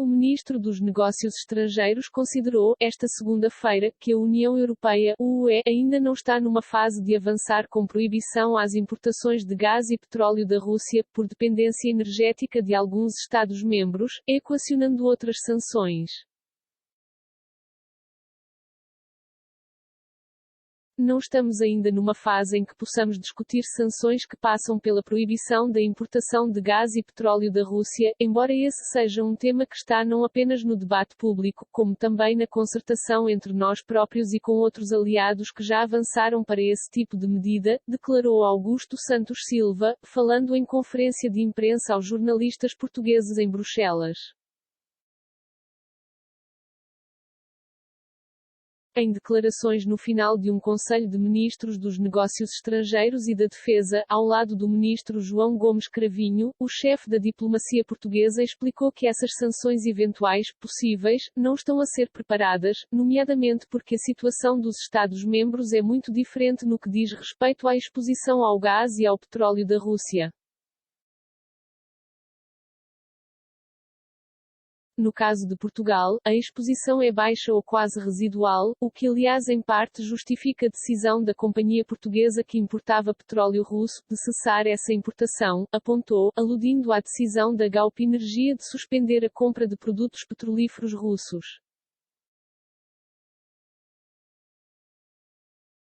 O ministro dos Negócios Estrangeiros considerou, esta segunda-feira, que a União Europeia, (UE), ainda não está numa fase de avançar com proibição às importações de gás e petróleo da Rússia, por dependência energética de alguns Estados-membros, equacionando outras sanções. Não estamos ainda numa fase em que possamos discutir sanções que passam pela proibição da importação de gás e petróleo da Rússia, embora esse seja um tema que está não apenas no debate público, como também na concertação entre nós próprios e com outros aliados que já avançaram para esse tipo de medida, declarou Augusto Santos Silva, falando em conferência de imprensa aos jornalistas portugueses em Bruxelas. Em declarações no final de um Conselho de Ministros dos Negócios Estrangeiros e da Defesa, ao lado do ministro João Gomes Cravinho, o chefe da diplomacia portuguesa explicou que essas sanções eventuais, possíveis, não estão a ser preparadas, nomeadamente porque a situação dos Estados-membros é muito diferente no que diz respeito à exposição ao gás e ao petróleo da Rússia. No caso de Portugal, a exposição é baixa ou quase residual, o que aliás em parte justifica a decisão da companhia portuguesa que importava petróleo russo, de cessar essa importação, apontou, aludindo à decisão da Galp Energia de suspender a compra de produtos petrolíferos russos.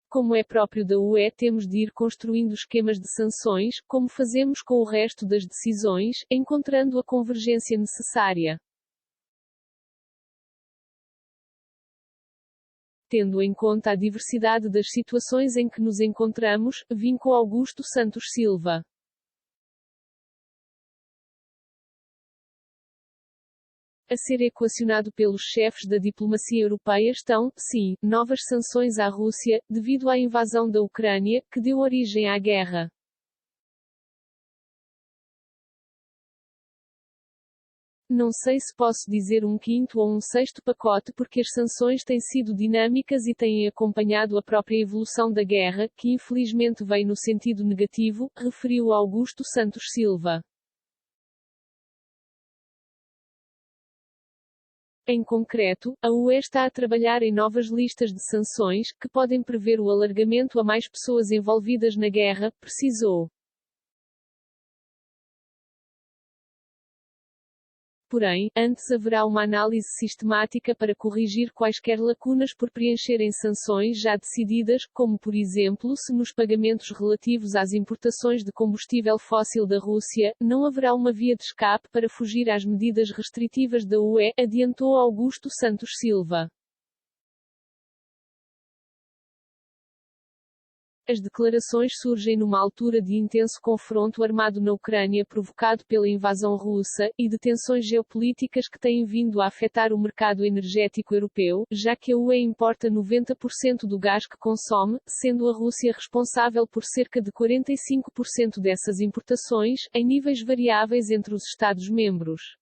Como é próprio da UE, temos de ir construindo esquemas de sanções, como fazemos com o resto das decisões, encontrando a convergência necessária. Tendo em conta a diversidade das situações em que nos encontramos, vincou Augusto Santos Silva. A ser equacionado pelos chefes da diplomacia europeia estão, sim, novas sanções à Rússia, devido à invasão da Ucrânia, que deu origem à guerra. Não sei se posso dizer um quinto ou um sexto pacote porque as sanções têm sido dinâmicas e têm acompanhado a própria evolução da guerra, que infelizmente vem no sentido negativo, referiu Augusto Santos Silva. Em concreto, a UE está a trabalhar em novas listas de sanções, que podem prever o alargamento a mais pessoas envolvidas na guerra, precisou. Porém, antes haverá uma análise sistemática para corrigir quaisquer lacunas por preencher em sanções já decididas, como por exemplo se nos pagamentos relativos às importações de combustível fóssil da Rússia, não haverá uma via de escape para fugir às medidas restritivas da UE, adiantou Augusto Santos Silva. As declarações surgem numa altura de intenso confronto armado na Ucrânia provocado pela invasão russa, e de tensões geopolíticas que têm vindo a afetar o mercado energético europeu, já que a UE importa 90% do gás que consome, sendo a Rússia responsável por cerca de 45% dessas importações, em níveis variáveis entre os Estados-membros.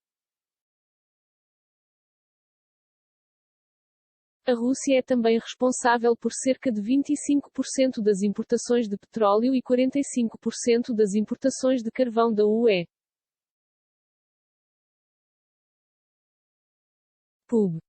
A Rússia é também responsável por cerca de 25% das importações de petróleo e 45% das importações de carvão da UE. Pub.